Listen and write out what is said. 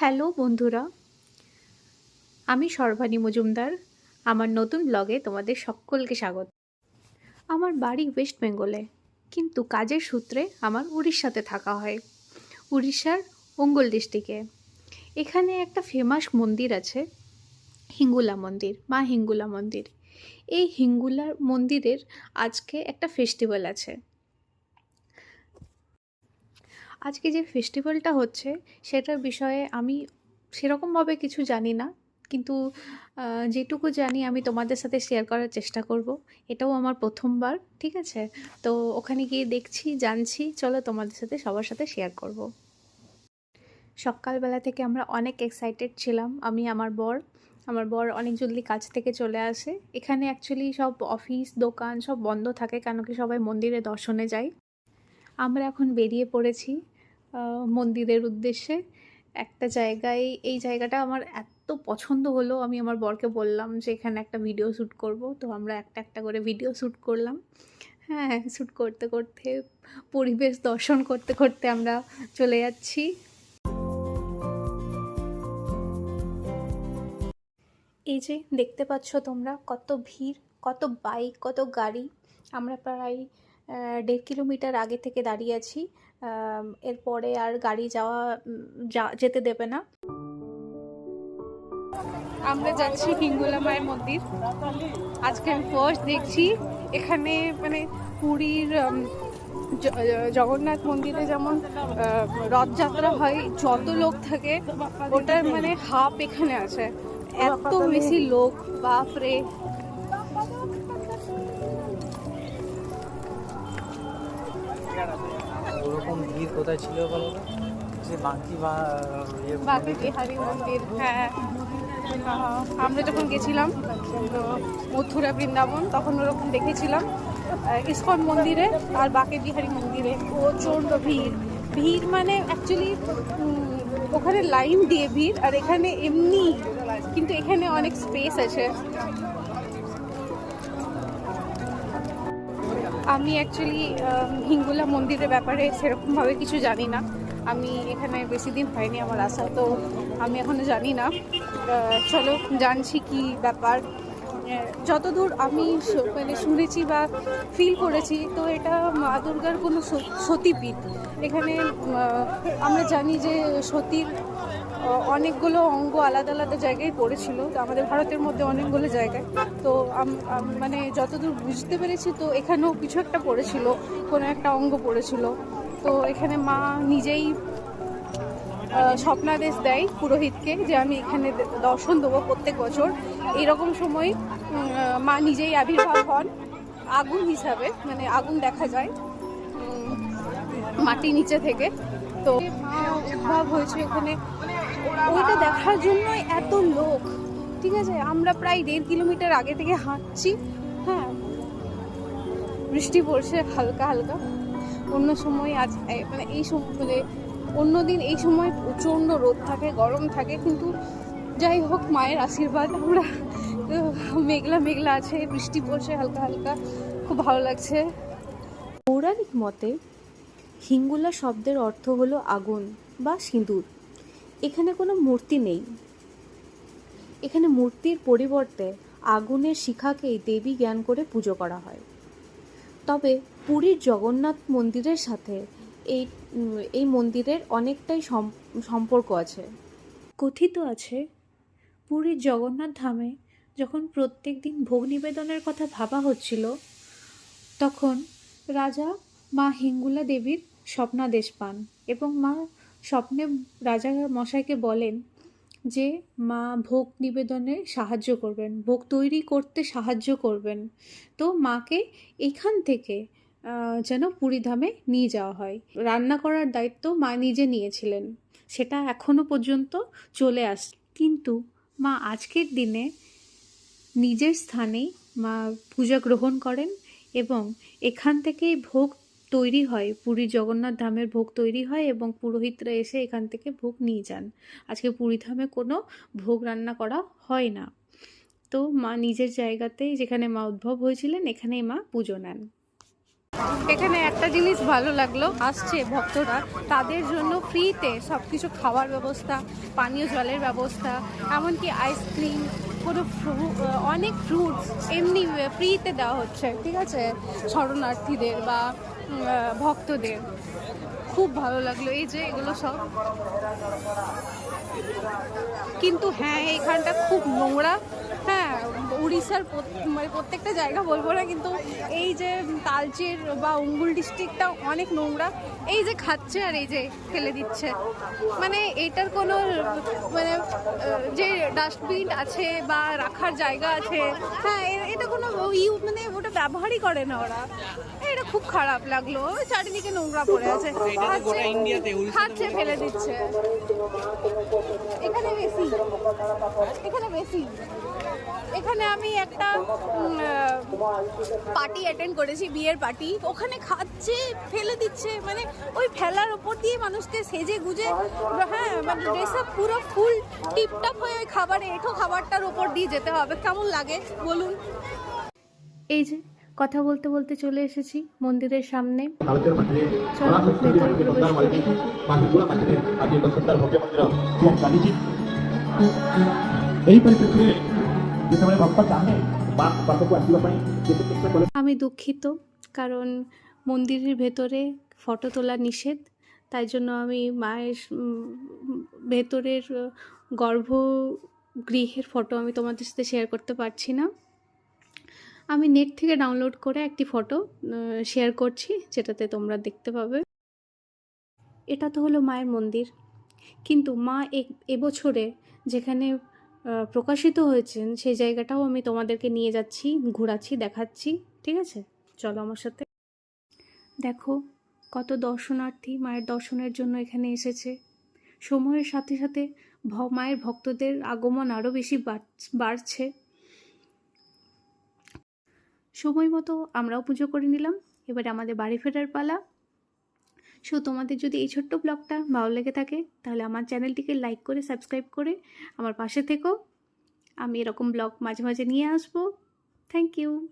Hello বন্ধুরা, আমি সর্বাণী মজুমদার। আমার নতুন ব্লগে তোমাদের সকলকে স্বাগত। আমার বাড়ি ওয়েস্ট বেঙ্গলে, কিন্তু কাজের সূত্রে আমার উড়িষ্যাতে থাকা হয়। উড়িষ্যার ওঙ্গল ডিস্ট্রিক্টে এখানে একটা ফেমাস মন্দির আছে, হিঙ্গুলা মন্দির, মা হিঙ্গুলা মন্দির। এই হিঙ্গুলা মন্দিরের আজকে একটা ফেস্টিভ্যাল আছে। আজকে যে ফেস্টিভ্যালটা হচ্ছে সেটার বিষয়ে আমি সেরকমভাবে কিছু জানি না, কিন্তু যেটুকু জানি আমি তোমাদের সাথে শেয়ার করার চেষ্টা করব। এটাও আমার প্রথমবার, ঠিক আছে? তো ওখানে গিয়ে দেখছি, জানছি, চলো তোমাদের সাথে সবার সাথে শেয়ার করব। সকালবেলা থেকে আমরা অনেক এক্সাইটেড ছিলাম। আমার বর অনেক জলদি কাজ থেকে চলে আসে। এখানে অ্যাকচুয়ালি সব অফিস দোকান সব বন্ধ থাকে, কেন কি সবাই মন্দিরে দর্শনে যায়। আমরা এখন বেরিয়ে পড়েছি মন্দিরের উদ্দেশ্যে। একটা জায়গায়, এই জায়গাটা আমার এত পছন্দ হলো, আমি আমার বরকে বললাম যে এখানে একটা ভিডিও শ্যুট করব। তো আমরা একটা একটা করে ভিডিও শ্যুট করলাম। হ্যাঁ, শ্যুট করতে করতে, পরিবেশ দর্শন করতে করতে আমরা চলে যাচ্ছি। এই যে দেখতে পাচ্ছ তোমরা, কত ভিড়, কত বাইক, কত গাড়ি। আমরা প্রায় 1.5 কিলোমিটার আগে থেকে দাঁড়িয়ে আছি। এরপরে আর গাড়ি যেতে দেবে না। আমরা যাচ্ছি হিঙ্গুলা মায়ের মন্দির। আজকে আমি ফার্স্ট দেখছি এখানে, মানে পুরীর জগন্নাথ মন্দিরে যেমন রথযাত্রা হয়, যত লোক থাকে ওটার মানে হাফ এখানে আছে। এত বেশি লোক, বাপরে। ওরকম ভিড় কোথায় ছিল বলো তো? যে বাঁকে বিহারী মন্দির, হ্যাঁ। আমরা যখন গেছিলাম তো মথুরা বৃন্দাবন, তখন ওরকম দেখেছিলাম। ইস্কন মন্দিরে আর বাঁকে বিহারী মন্দিরে প্রচণ্ড ভিড়। ভিড় মানে অ্যাকচুয়ালি ওখানে লাইন দিয়ে ভিড়, আর এখানে এমনি, কিন্তু এখানে অনেক স্পেস আছে। আমি অ্যাকচুয়ালি হিঙ্গুলা মন্দিরের ব্যাপারে সেরকমভাবে কিছু জানি না। আমি এখানে বেশি দিন হয়নি আমার আসা, তো আমি এখনও জানি না। চলো জানছি কি ব্যাপার। যতদূর আমি মানে শুনেছি বা ফিল করেছি, তো এটা মা দুর্গার কোনো সতীপীঠ। এখানে আমরা জানি যে সতীর অনেকগুলো অঙ্গ আলাদা আলাদা জায়গায় পড়েছিল, তো আমাদের ভারতের মধ্যে অনেকগুলো জায়গায়। তো মানে যতদূর বুঝতে পেরেছি, তো এখানেও কিছু একটা পড়েছিল, কোনো একটা অঙ্গ পড়েছিল। তো এখানে মা নিজেই স্বপ্নাদেশ দেয় পুরোহিতকে যে আমি এখানে দর্শন দেবো প্রত্যেক বছর। এইরকম সময় মা নিজেই আবির্ভাব হন আগুন হিসাবে, মানে আগুন দেখা যায় মাটির নিচে থেকে। তো মা উদ্ভব হয়েছে ওখানে, ওইটা দেখার জন্য এত লোক, ঠিক আছে? আমরা প্রায় 1.5 কিলোমিটার আগে থেকে হাঁটছি। হ্যাঁ, বৃষ্টি পড়ছে হালকা হালকা। অন্য সময় আজ মানে এই সময়, মানে অন্যদিন এই সময় প্রচণ্ড রোদ থাকে, গরম থাকে, কিন্তু যাই হোক মায়ের আশীর্বাদ, আমরা মেঘলা মেঘলা আছে, বৃষ্টি পড়ছে হালকা হালকা, খুব ভালো লাগছে। পৌরাণিক মতে হিঙ্গুলা শব্দের অর্থ হলো আগুন বা সিঁদুর। এখানে কোনো মূর্তি নেই। এখানে মূর্তির পরিবর্তে আগুনের শিখাকেই দেবী জ্ঞান করে পুজো করা হয়। তবে পুরীর জগন্নাথ মন্দিরের সাথে এই মন্দিরের অনেকটাই সম্পর্ক আছে। কথিত আছে, পুরীর জগন্নাথ ধামে যখন প্রত্যেক দিন ভোগ নিবেদনের কথা ভাবা হচ্ছিল, তখন রাজা মা হিঙ্গুলা দেবীর স্বপ্নাদেশ পান এবং মা স্বপ্নে রাজা মশাইকে বলেন যে মা ভোগ নিবেদনে সাহায্য করবেন, ভোগ তৈরি করতে সাহায্য করবেন। তো মাকে এখান থেকে যেন পুরীধামে নিয়ে যাওয়া হয়। রান্না করার দায়িত্ব মা নিজে নিয়েছিলেন, সেটা এখনও পর্যন্ত চলে কিন্তু মা আজকের দিনে নিজের স্থানেই মা পূজা গ্রহণ করেন এবং এখান থেকেই ভোগ তৈরি হয়, পুরীর জগন্নাথ ধামের ভোগ তৈরি হয় এবং পুরোহিতরা এসে এখান থেকে ভোগ নিয়ে যান। আজকে পুরী ধামে কোনো ভোগ রান্না করা হয় না। তো মা নিজের জায়গাতেই, যেখানে মা উদ্ভব হয়েছিলেন, এখানেই মা পুজো নেন। এখানে একটা জিনিস ভালো লাগলো, আসছে ভক্তরা তাদের জন্য ফ্রিতে সব কিছু খাওয়ার ব্যবস্থা, পানীয় জলের ব্যবস্থা, এমনকি আইসক্রিম, কোনো অনেক ফ্রুটস এমনি ফ্রিতে দেওয়া হচ্ছে, ঠিক আছে, শরণার্থীদের বা ভক্তদের। খুব ভালো লাগলো এই যে এগুলো সব। কিন্তু হ্যাঁ, এখানটা খুব নোংরা। হ্যাঁ, উড়িষ্যার মানে প্রত্যেকটা জায়গা বলবো না, কিন্তু এই যে তালচের বা অঙ্গুল ডিস্ট্রিক্টটা অনেক নোংরা। এই যে খাচ্ছে আর এই যে ফেলে দিচ্ছে, মানে এটার কোনো মানে যে ডাস্টবিন আছে বা রাখার জায়গা আছে, হ্যাঁ এটা কোনো মানে ওটা ব্যবহারই করে না ওরা। এটা খুব খারাপ লাগলো, চারিদিকে নোংরা পড়ে আছে, খাচ্ছে ফেলে দিচ্ছে। এখানে বেশি এখানে আমি একটা পার্টি অ্যাটেন্ড করেছি, বিয়ের পার্টি, ওখানে খাচ্ছে ফেলে দিচ্ছে, মানে ওই ফেলার ওপর দিয়ে মানুষকে সেজে গুজে, হ্যাঁ মানে ড্রেস আপ পুরো ফুল টিপটপ হয়ে ওই খাবারটার ওপর দিয়ে যেতে হবে, কেমন লাগে বলুন। এই যে কথা বলতে বলতে চলে এসেছি মন্দিরের সামনে। চলো ভেতরে প্রবেশ করি। আমি দুঃখিত, কারণ মন্দিরের ভেতরে ফটো তোলা নিষেধ, তাই জন্য আমি মায়ের ভেতরের গর্ভগৃহের ফটো আমি তোমাদের সাথে শেয়ার করতে পারছি না। আমি নেট থেকে ডাউনলোড করে একটি ফটো শেয়ার করছি, যেটাতে তোমরা দেখতে পাবে। এটা তো হলো মায়ের মন্দির, কিন্তু মা এবছরে যেখানে প্রকাশিত হয়েছেন সেই জায়গাটাও আমি তোমাদেরকে নিয়ে যাচ্ছি, ঘোরাচ্ছি, দেখাচ্ছি, ঠিক আছে? চলো আমার সাথে। দেখো কত দর্শনার্থী মায়ের দর্শনের জন্য এখানে এসেছে। সময়ের সাথে সাথে মায়ের ভক্তদের আগমন আরও বেশি বাড়ছে। সময় মতো আমরাও পুজো করে নিলাম, এবারে আমাদের বাড়ি ফেরার পালা। তোমাদের যদি এই ছোট্ট ব্লগটা ভালো লেগে থাকে তাহলে আমার চ্যানেলটিকে লাইক করে সাবস্ক্রাইব করে আমার পাশে থেকো। আমি এরকম ব্লগ মাঝে মাঝে নিয়ে আসবো। Thank you.